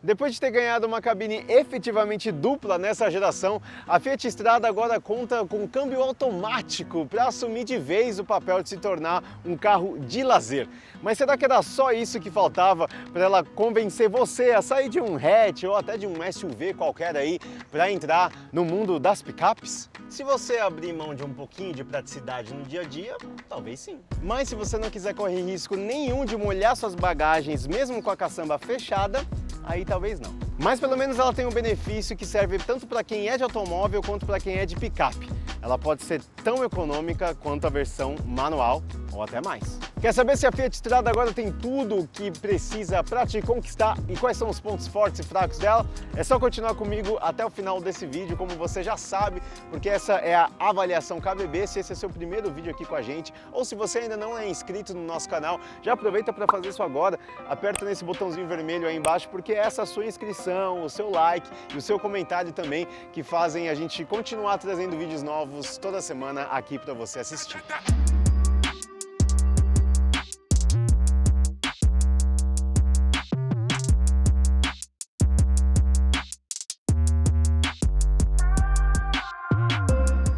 Depois de ter ganhado uma cabine efetivamente dupla nessa geração, a Fiat Strada agora conta com câmbio automático para assumir de vez o papel de se tornar um carro de lazer. Mas será que era só isso que faltava para ela convencer você a sair de um hatch ou até de um SUV qualquer aí para entrar no mundo das picapes? Se você abrir mão de um pouquinho de praticidade no dia a dia, talvez sim. Mas se você não quiser correr risco nenhum de molhar suas bagagens mesmo com a caçamba fechada, aí talvez não. Mas pelo menos ela tem um benefício que serve tanto para quem é de automóvel quanto para quem é de picape. Ela pode ser tão econômica quanto a versão manual ou até mais. Quer saber se a Fiat Strada agora tem tudo o que precisa para te conquistar e quais são os pontos fortes e fracos dela? É só continuar comigo até o final desse vídeo, como você já sabe, porque essa é a avaliação KBB. Se esse é seu primeiro vídeo aqui com a gente, ou se você ainda não é inscrito no nosso canal, já aproveita para fazer isso agora. Aperta nesse botãozinho vermelho aí embaixo, porque essa é a sua inscrição, o seu like e o seu comentário também que fazem a gente continuar trazendo vídeos novos toda semana aqui para você assistir.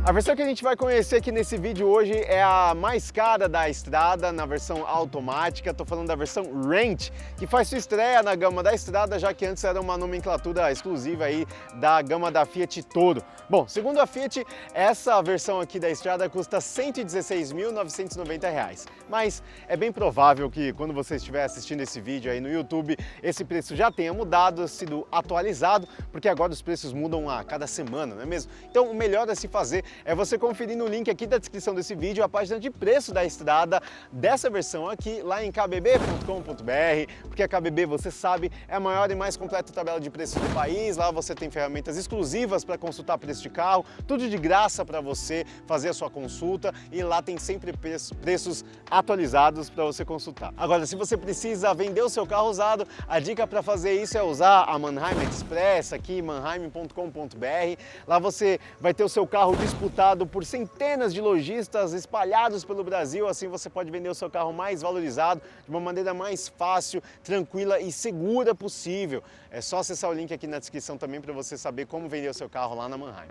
A versão que a gente vai conhecer aqui nesse vídeo hoje é a mais cara da Strada, na versão automática. Estou falando da versão Range, que faz sua estreia na gama da Strada, já que antes era uma nomenclatura exclusiva aí da gama da Fiat Toro. Bom, segundo a Fiat, essa versão aqui da Strada custa R$ 116.990. Mas é bem provável que quando você estiver assistindo esse vídeo aí no YouTube, esse preço já tenha mudado, sido atualizado, porque agora os preços mudam a cada semana, não é mesmo? Então o melhor a se fazer é você conferir no link aqui da descrição desse vídeo a página de preço da Strada dessa versão aqui, lá em kbb.com.br, porque a KBB, você sabe, é a maior e mais completa tabela de preços do país. Lá você tem ferramentas exclusivas para consultar preço de carro, tudo de graça para você fazer a sua consulta, e lá tem sempre preços atualizados para você consultar. Agora, se você precisa vender o seu carro usado, a dica para fazer isso é usar a Manheim Express aqui, manheim.com.br. Lá você vai ter o seu carro disputado por centenas de lojistas espalhados pelo Brasil. Assim você pode vender o seu carro mais valorizado de uma maneira mais fácil, tranquila e segura possível. É só acessar o link aqui na descrição também para você saber como vender o seu carro lá na Manheim.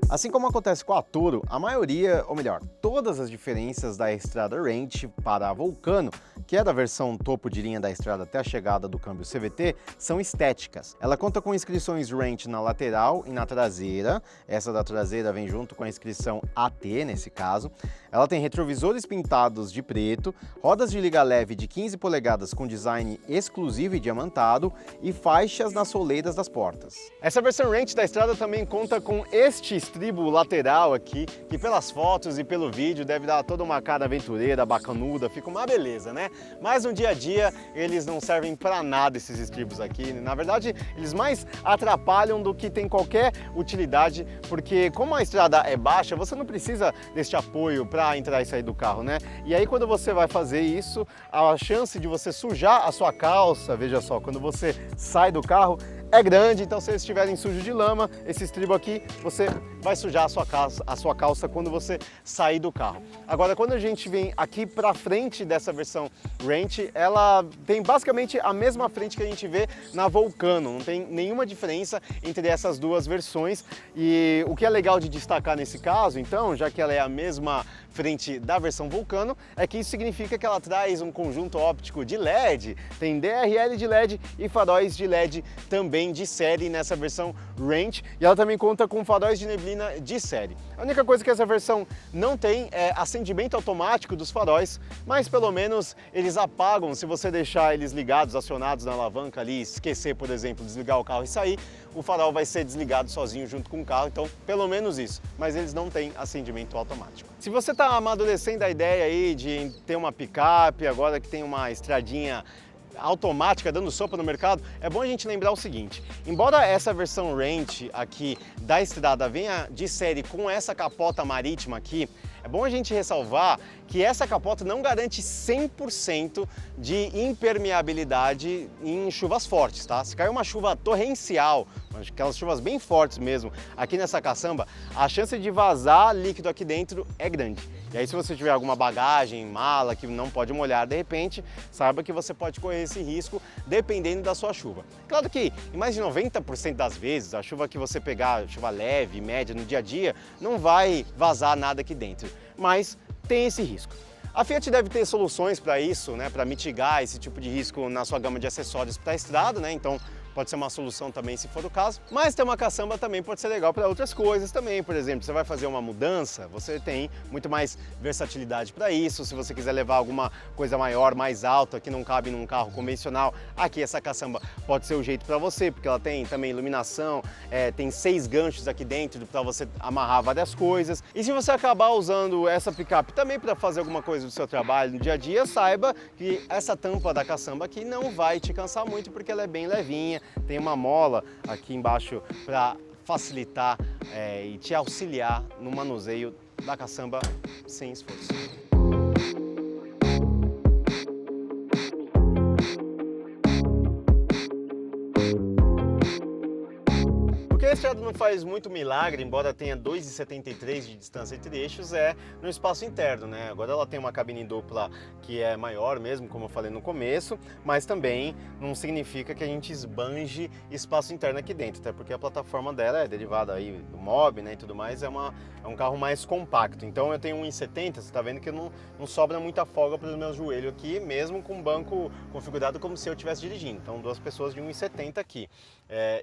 Assim como acontece com a Toro, a maioria, ou melhor, todas as diferenças da Strada Range para a Vulcano, que é da versão topo de linha da Strada até a chegada do câmbio CVT, são estéticas. Ela conta com inscrições Range na lateral e na traseira. Essa da traseira vem junto com a inscrição AT, nesse caso. Ela tem retrovisores pintados de preto, rodas de liga leve de 15 polegadas com design exclusivo e diamantado e faixas nas soleiras das portas. Essa versão Range da Strada também conta com este estribo lateral aqui, que pelas fotos e pelo vídeo deve dar toda uma cara aventureira, bacanuda, fica uma beleza, né? Mas no dia a dia eles não servem para nada, esses estribos aqui. Na verdade, eles mais atrapalham do que tem qualquer utilidade, porque como a estrada é baixa, você não precisa deste apoio para entrar e sair do carro, né? E aí quando você vai fazer isso, a chance de você sujar a sua calça, veja só, quando você sai do carro, é grande. Então se eles estiverem sujos de lama, esse estribo aqui, você vai sujar a sua calça quando você sair do carro. Agora, quando a gente vem aqui para frente dessa versão Range, ela tem basicamente a mesma frente que a gente vê na Vulcano, não tem nenhuma diferença entre essas duas versões. E o que é legal de destacar nesse caso, então, já que ela é a mesma frente da versão Vulcano, é que isso significa que ela traz um conjunto óptico de LED, tem DRL de LED e faróis de LED também de série nessa versão Range, e ela também conta com faróis de neblina de série. A única coisa que essa versão não tem é acendimento automático dos faróis, mas pelo menos eles apagam se você deixar eles ligados, acionados na alavanca ali, esquecer, por exemplo, desligar o carro e sair, o farol vai ser desligado sozinho junto com o carro, então pelo menos isso, mas eles não têm acendimento automático. Se você está amadurecendo a ideia aí de ter uma picape, agora que tem uma estradinha automática dando sopa no mercado, é bom a gente lembrar o seguinte: embora essa versão Range aqui da Strada venha de série com essa capota marítima aqui, é bom a gente ressalvar que essa capota não garante 100% de impermeabilidade em chuvas fortes, tá? Se cair uma chuva torrencial, aquelas chuvas bem fortes mesmo, aqui nessa caçamba, a chance de vazar líquido aqui dentro é grande. E aí se você tiver alguma bagagem, mala que não pode molhar de repente, saiba que você pode correr esse risco dependendo da sua chuva. Claro que em mais de 90% das vezes, a chuva que você pegar, chuva leve, média no dia a dia, não vai vazar nada aqui dentro, mas tem esse risco. A Fiat deve ter soluções para isso, né, para mitigar esse tipo de risco na sua gama de acessórios para a estrada, né? Então pode ser uma solução também se for o caso, mas ter uma caçamba também pode ser legal para outras coisas também. Por exemplo, você vai fazer uma mudança, você tem muito mais versatilidade para isso. Se você quiser levar alguma coisa maior, mais alta, que não cabe num carro convencional, aqui essa caçamba pode ser o jeito para você, porque ela tem também iluminação, tem 6 ganchos aqui dentro para você amarrar várias coisas. E se você acabar usando essa picape também para fazer alguma coisa do seu trabalho no dia a dia, saiba que essa tampa da caçamba aqui não vai te cansar muito, porque ela é bem levinha. Tem uma mola aqui embaixo para facilitar e te auxiliar no manuseio da caçamba sem esforço. Porque a estrada não faz muito milagre, embora tenha 2,73 de distância entre eixos, é no espaço interno, né? Agora ela tem uma cabine dupla que é maior mesmo, como eu falei no começo, mas também não significa que a gente esbanje espaço interno aqui dentro, até porque a plataforma dela é derivada aí do Mob, né, e tudo mais, é um carro mais compacto. Então eu tenho 1,70, você está vendo que não sobra muita folga para os meus joelhos aqui, mesmo com o banco configurado como se eu estivesse dirigindo. Então 2 pessoas de 1,70 aqui.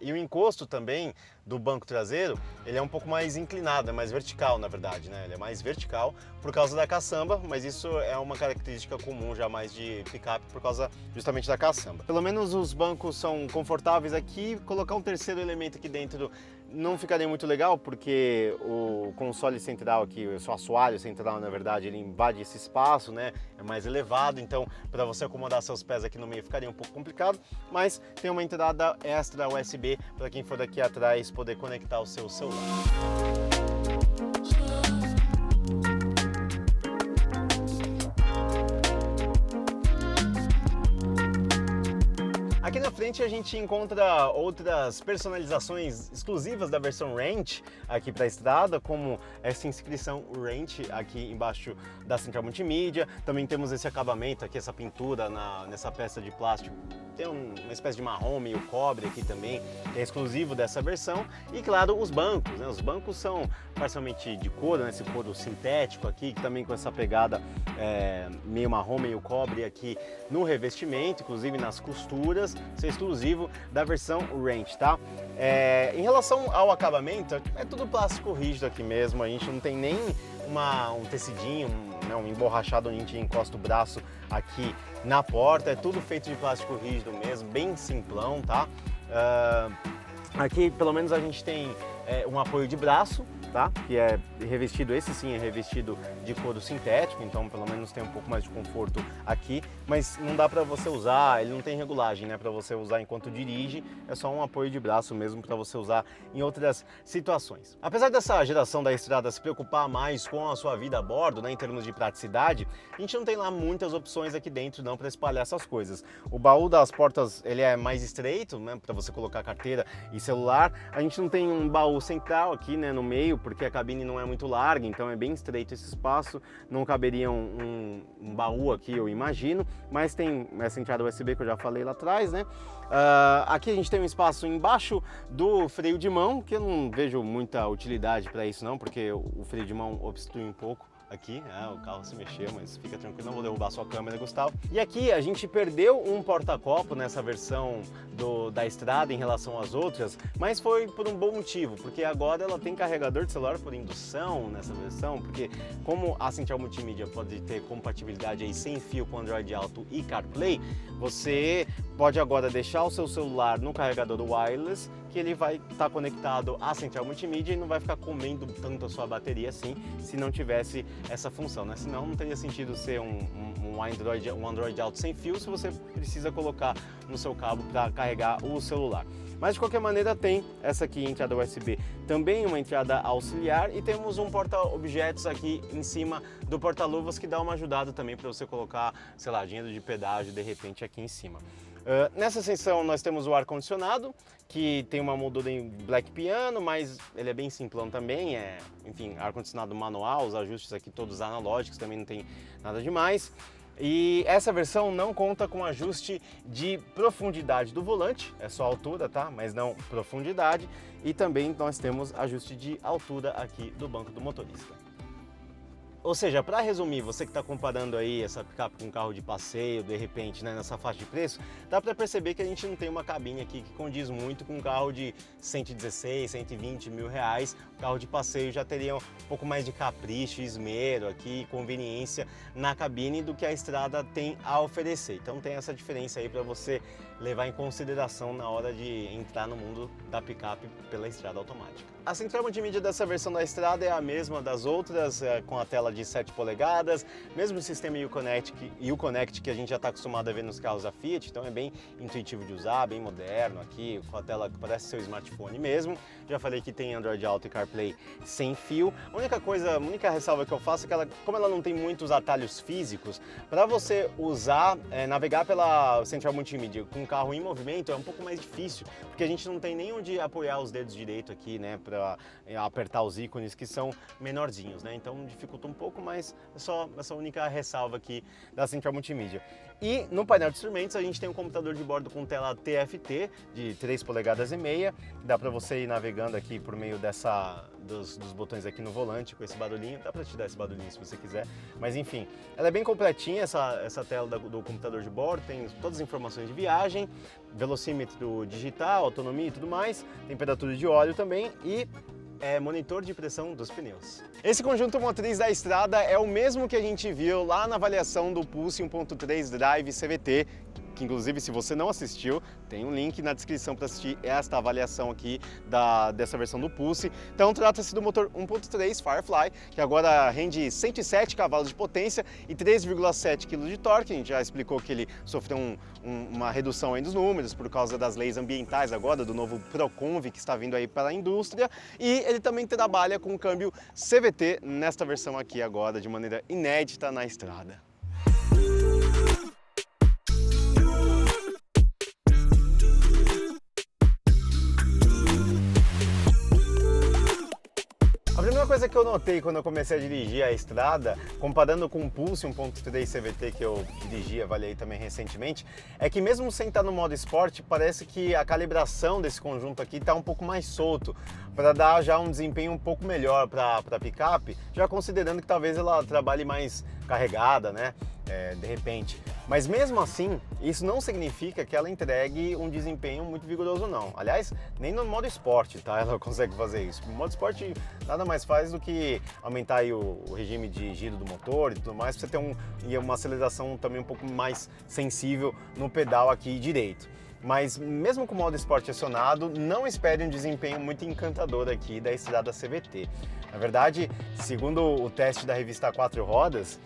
E o encosto também do banco traseiro, ele é um pouco mais inclinado, é mais vertical na verdade, né? Ele é mais vertical por causa da caçamba, mas isso é uma característica comum já mais de picape por causa justamente da caçamba. Pelo menos os bancos são confortáveis aqui. Colocar um terceiro elemento aqui dentro não ficaria muito legal, porque o console central aqui, o assoalho central, na verdade, ele invade esse espaço, né? É mais elevado, então para você acomodar seus pés aqui no meio ficaria um pouco complicado, mas tem uma entrada extra USB para quem for daqui atrás poder conectar o seu celular. Aqui na frente a gente encontra outras personalizações exclusivas da versão Range aqui para a estrada, como essa inscrição Range aqui embaixo da central multimídia. Também temos esse acabamento aqui, essa pintura nessa peça de plástico. Tem uma espécie de marrom meio cobre aqui também, que é exclusivo dessa versão. E claro, os bancos, né? Os bancos são parcialmente de couro, né? Esse couro sintético aqui, que também com essa pegada meio marrom, meio cobre aqui no revestimento, inclusive nas costuras. Isso é exclusivo da versão Range, tá? Em relação ao acabamento, é tudo plástico rígido aqui mesmo, a gente não tem nem um tecidinho, um emborrachado onde a gente encosta o braço aqui na porta, é tudo feito de plástico rígido mesmo, bem simplão, tá? Aqui pelo menos a gente tem um apoio de braço, tá? Que é revestido, esse sim é revestido de couro sintético, então pelo menos tem um pouco mais de conforto aqui, mas não dá para você usar, ele não tem regulagem, né, para você usar enquanto dirige, é só um apoio de braço mesmo para você usar em outras situações. Apesar dessa geração da estrada se preocupar mais com a sua vida a bordo, né, em termos de praticidade, a gente não tem lá muitas opções aqui dentro não para espalhar essas coisas. O baú das portas, ele é mais estreito, né, para você colocar carteira e celular. A gente não tem um baú central aqui, né, no meio, porque a cabine não é muito larga, então é bem estreito esse espaço, não caberia um baú aqui, eu imagino, mas tem essa entrada USB que eu já falei lá atrás, né? Aqui a gente tem um espaço embaixo do freio de mão, que eu não vejo muita utilidade para isso não, porque o freio de mão obstrui um pouco aqui, o carro se mexeu, mas fica tranquilo, não vou derrubar sua câmera, Gustavo. E aqui a gente perdeu um porta-copo nessa versão da estrada em relação às outras, mas foi por um bom motivo, porque agora ela tem carregador de celular por indução nessa versão, porque como a central multimídia pode ter compatibilidade aí sem fio com Android Auto e CarPlay, você pode agora deixar o seu celular no carregador wireless, que ele vai estar conectado à central multimídia e não vai ficar comendo tanto a sua bateria assim, se não tivesse essa função, né? Senão não teria sentido ser um Android Auto sem fio se você precisa colocar no seu cabo para carregar o celular. Mas de qualquer maneira tem essa aqui, entrada USB, também uma entrada auxiliar, e temos um porta-objetos aqui em cima do porta-luvas que dá uma ajudada também para você colocar, sei lá, dinheiro de pedágio de repente aqui em cima. Nessa seção nós temos o ar-condicionado, que tem uma moldura em black piano, mas ele é bem simplão também, enfim, ar-condicionado manual, os ajustes aqui todos analógicos, também não tem nada demais. E essa versão não conta com ajuste de profundidade do volante, é só altura, tá? Mas não profundidade. E também nós temos ajuste de altura aqui do banco do motorista. Ou seja, para resumir, você que está comparando aí essa picape com um carro de passeio, de repente, né, nessa faixa de preço, dá para perceber que a gente não tem uma cabine aqui que condiz muito com um carro de 116, 120 mil reais. O carro de passeio já teria um pouco mais de capricho, esmero aqui, conveniência na cabine do que a estrada tem a oferecer. Então tem essa diferença aí para você levar em consideração na hora de entrar no mundo da picape pela estrada automática. A central multimídia dessa versão da estrada é a mesma das outras, com a tela de 7 polegadas, mesmo sistema Uconnect que a gente já está acostumado a ver nos carros da Fiat, então é bem intuitivo de usar, bem moderno aqui, com a tela que parece seu smartphone mesmo. Já falei que tem Android Auto e CarPlay sem fio. A única ressalva que eu faço é que como ela não tem muitos atalhos físicos, para você usar, navegar pela central multimídia com o carro em movimento é um pouco mais difícil, porque a gente não tem nem onde apoiar os dedos direito aqui, né, para apertar os ícones que são menorzinhos, né? Então dificulta um pouco, mas é só essa única ressalva aqui da central multimídia. E no painel de instrumentos a gente tem um computador de bordo com tela TFT de 3 polegadas e meia. Dá para você ir navegando aqui por meio dos botões aqui no volante com esse barulhinho. Dá para te dar esse barulhinho se você quiser. Mas enfim, ela é bem completinha essa tela do computador de bordo. Tem todas as informações de viagem, velocímetro digital, autonomia e tudo mais. Temperatura de óleo também e monitor de pressão dos pneus. Esse conjunto motriz da estrada é o mesmo que a gente viu lá na avaliação do Pulse 1.3 Drive CVT, que inclusive se você não assistiu, tem um link na descrição para assistir esta avaliação aqui dessa versão do Pulse. Então trata-se do motor 1.3 Firefly, que agora rende 107 cavalos de potência e 3,7 kg de torque. A gente já explicou que ele sofreu uma redução aí dos números por causa das leis ambientais agora, do novo Proconv que está vindo aí para a indústria. E ele também trabalha com câmbio CVT nesta versão aqui agora, de maneira inédita na estrada. A primeira coisa que eu notei quando eu comecei a dirigir a estrada, comparando com o Pulse 1.3 CVT que eu dirigi, avaliei também recentemente, é que mesmo sem estar no modo esporte, parece que a calibração desse conjunto aqui está um pouco mais solto, para dar já um desempenho um pouco melhor para a picape, já considerando que talvez ela trabalhe mais carregada, né? De repente. Mas mesmo assim, isso não significa que ela entregue um desempenho muito vigoroso não. Aliás, nem no modo esporte, tá? Ela consegue fazer isso. No modo esporte nada mais faz do que aumentar aí o regime de giro do motor e tudo mais, para você ter uma aceleração também um pouco mais sensível no pedal aqui direito. Mas mesmo com o modo esporte acionado, não espere um desempenho muito encantador aqui da estrada CVT. Na verdade, segundo o teste da revista Quatro Rodas,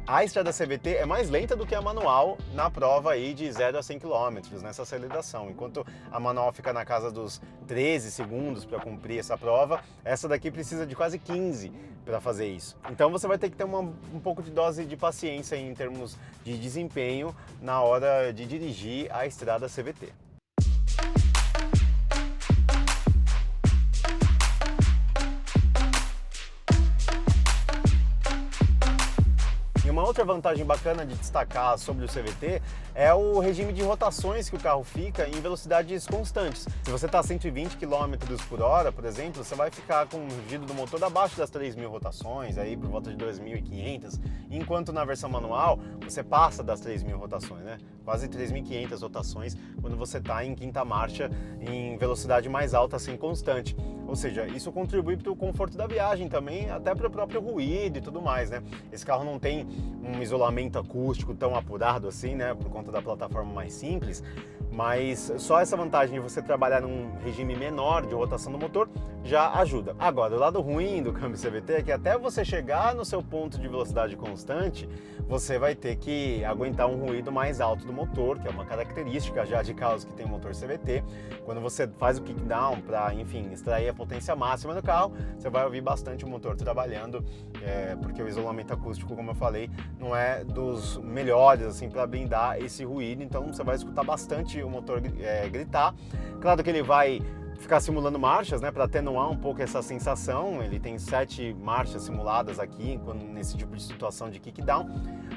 a estrada CVT é mais lenta do que a manual na prova aí de 0 a 100 km nessa aceleração. Enquanto a manual fica na casa dos 13 segundos para cumprir essa prova, essa daqui precisa de quase 15 para fazer isso. Então você vai ter que ter um pouco de dose de paciência em termos de desempenho na hora de dirigir a estrada CVT. Uma outra vantagem bacana de destacar sobre o CVT é o regime de rotações que o carro fica em velocidades constantes. Se você está a 120 km por hora, por exemplo, você vai ficar com o giro do motor abaixo das 3.000 rotações, aí por volta de 2.500, enquanto na versão manual você passa das 3.000 rotações, né? Quase 3.500 rotações quando você está em quinta marcha em velocidade mais alta, assim, constante. Ou seja, isso contribui para o conforto da viagem também, até para o próprio ruído e tudo mais, né? Esse carro não tem um isolamento acústico tão apurado assim, né? Por conta da plataforma mais simples, mas só essa vantagem de você trabalhar num regime menor de rotação do motor já ajuda. Agora, o lado ruim do câmbio CVT é que até você chegar no seu ponto de velocidade constante, você vai ter que aguentar um ruído mais alto do motor, que é uma característica já de carros que tem motor CVT. Quando você faz o kickdown para, enfim, extrair a potência máxima no carro, você vai ouvir bastante o motor trabalhando, porque o isolamento acústico, como eu falei, não é dos melhores assim para blindar esse ruído, então você vai escutar bastante o motor gritar. Claro que ele vai ficar simulando marchas, né, para atenuar um pouco essa sensação. Ele tem 7 marchas simuladas aqui, nesse tipo de situação de kickdown,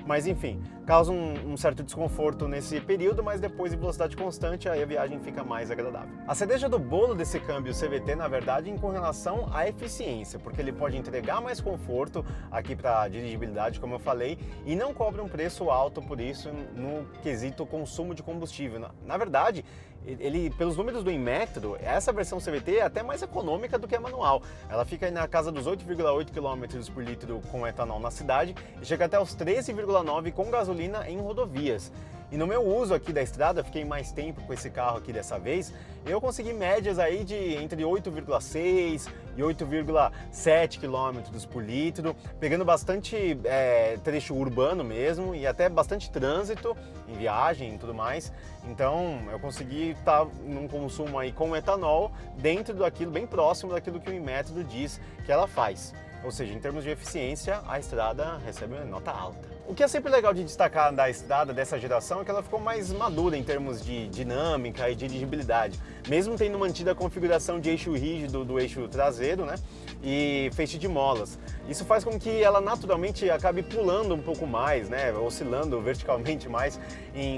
mas enfim, causa um certo desconforto nesse período, mas depois em velocidade constante aí a viagem fica mais agradável. A cereja do bolo desse câmbio CVT, na verdade, é com relação à eficiência, porque ele pode entregar mais conforto aqui para dirigibilidade, como eu falei, e não cobra um preço alto por isso no quesito consumo de combustível. Na verdade, ele, pelos números do Inmetro, essa versão CVT é até mais econômica do que a manual. Ela fica aí na casa dos 8,8 km por litro com etanol na cidade e chega até os 13,9 com gasolina em rodovias. E no meu uso aqui da estrada, fiquei mais tempo com esse carro aqui dessa vez, eu consegui médias aí de entre 8,6 e 8,7 km por litro, pegando bastante trecho urbano mesmo e até bastante trânsito em viagem e tudo mais. Então eu consegui estar num consumo aí com etanol dentro daquilo, bem próximo daquilo que o Inmetro diz que ela faz. Ou seja, em termos de eficiência, a estrada recebe uma nota alta. O que é sempre legal de destacar da estrada dessa geração é que ela ficou mais madura em termos de dinâmica e dirigibilidade, mesmo tendo mantido a configuração de eixo rígido do eixo traseiro, né, e feixe de molas. Isso faz com que ela naturalmente acabe pulando um pouco mais, né, oscilando verticalmente mais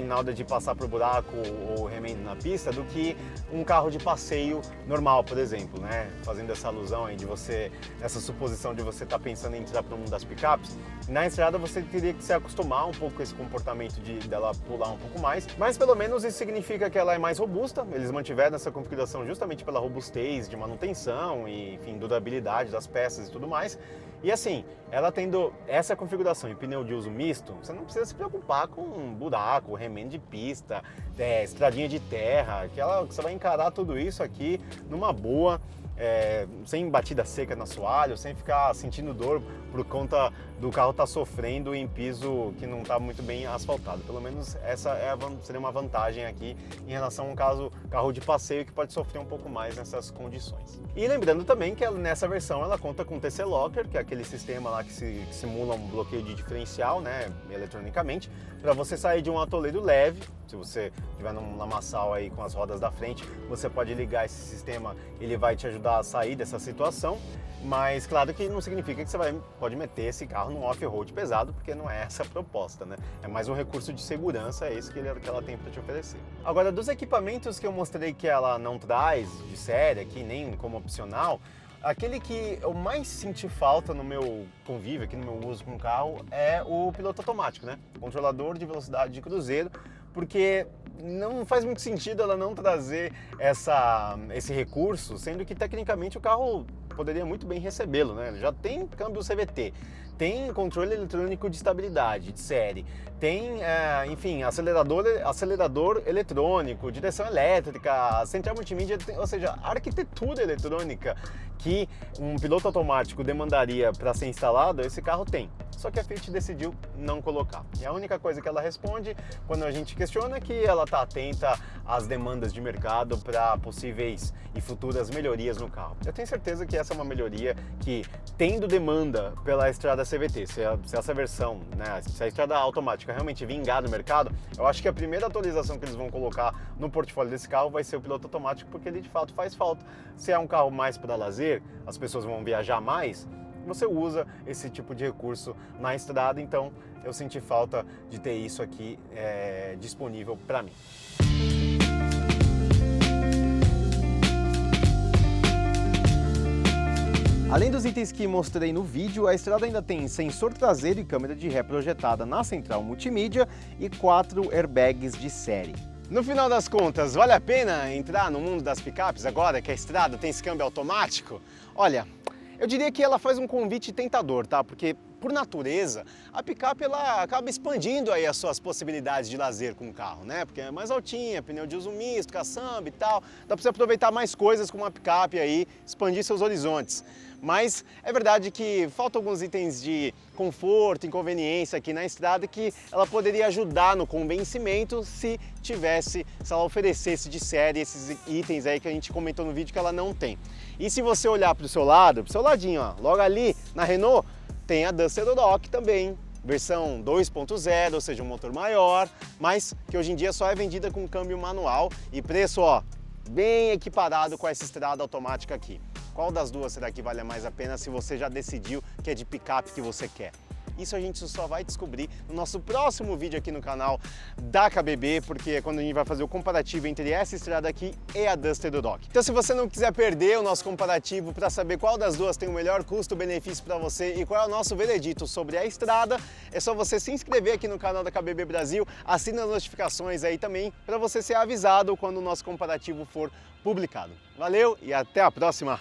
na hora de passar por buraco ou remendo na pista do que um carro de passeio normal, por exemplo, né, fazendo essa alusão aí de você, essa suposição de você estar pensando em entrar para o mundo das picapes. Na estrada você teria que se acostumar um pouco com esse comportamento dela pular um pouco mais, mas pelo menos isso significa que ela é mais robusta. Eles mantiveram essa configuração justamente pela robustez de manutenção e, enfim, durabilidade das peças e tudo mais. E assim, ela tendo essa configuração e pneu de uso misto, você não precisa se preocupar com buraco, remendo de pista, estradinha de terra, que você vai encarar tudo isso aqui numa boa, sem batida seca no assoalho, sem ficar sentindo dor por conta do carro estar sofrendo em piso que não está muito bem asfaltado. Pelo menos essa seria uma vantagem aqui em relação a um carro de passeio que pode sofrer um pouco mais nessas condições. E lembrando também que nessa versão ela conta com TC Locker, que é aquele sistema lá que simula um bloqueio de diferencial, né, eletronicamente, para você sair de um atoleiro leve. Se você estiver num lamaçal aí com as rodas da frente, você pode ligar esse sistema, ele vai te ajudar a sair dessa situação, mas claro que não significa que você pode meter esse carro num off-road pesado, porque não é essa a proposta, né? É mais um recurso de segurança, é isso que ela tem para te oferecer. Agora, dos equipamentos que eu mostrei que ela não traz de série aqui, nem como opcional, aquele que eu mais senti falta no meu convívio, aqui no meu uso com o carro, é o piloto automático, né? Controlador de velocidade de cruzeiro, porque não faz muito sentido ela não trazer esse recurso, sendo que tecnicamente o carro poderia muito bem recebê-lo, né? Ele já tem câmbio CVT, tem controle eletrônico de estabilidade de série, tem, enfim, acelerador eletrônico, direção elétrica, central multimídia, ou seja, arquitetura eletrônica que um piloto automático demandaria para ser instalado, esse carro tem. Só que a Fiat decidiu não colocar. E a única coisa que ela responde quando a gente questiona é que ela está atenta às demandas de mercado para possíveis e futuras melhorias no carro. Eu tenho certeza que essa é uma melhoria que, tendo demanda pela estrada CVT, se essa versão, né, se a estrada automática realmente vingar no mercado, eu acho que a primeira atualização que eles vão colocar no portfólio desse carro vai ser o piloto automático, porque ele de fato faz falta. Se é um carro mais para lazer, as pessoas vão viajar mais, você usa esse tipo de recurso na estrada, então eu senti falta de ter isso aqui disponível para mim. Além dos itens que mostrei no vídeo, a estrada ainda tem sensor traseiro e câmera de ré projetada na central multimídia e 4 airbags de série. No final das contas, vale a pena entrar no mundo das picapes agora que a estrada tem esse câmbio automático? Olha, eu diria que ela faz um convite tentador, tá? Porque Por natureza, a picape ela acaba expandindo aí as suas possibilidades de lazer com o carro, né? Porque é mais altinha, pneu de uso misto, caçamba e tal. Dá para você aproveitar mais coisas com uma picape aí, expandir seus horizontes. Mas é verdade que faltam alguns itens de conforto, inconveniência aqui na estrada que ela poderia ajudar no convencimento se ela oferecesse de série esses itens aí que a gente comentou no vídeo que ela não tem. E se você olhar para o seu lado, pro seu ladinho, ó, logo ali na Renault, tem a Duster Duroc também, versão 2.0, ou seja, um motor maior, mas que hoje em dia só é vendida com câmbio manual e preço, ó, bem equiparado com essa estrada automática aqui. Qual das duas será que vale mais a pena se você já decidiu que é de picape que você quer? Isso a gente só vai descobrir no nosso próximo vídeo aqui no canal da KBB, porque é quando a gente vai fazer o comparativo entre essa estrada aqui e a Duster Duroc. Então se você não quiser perder o nosso comparativo para saber qual das duas tem o melhor custo-benefício para você e qual é o nosso veredito sobre a estrada, é só você se inscrever aqui no canal da KBB Brasil, assina as notificações aí também para você ser avisado quando o nosso comparativo for publicado. Valeu e até a próxima!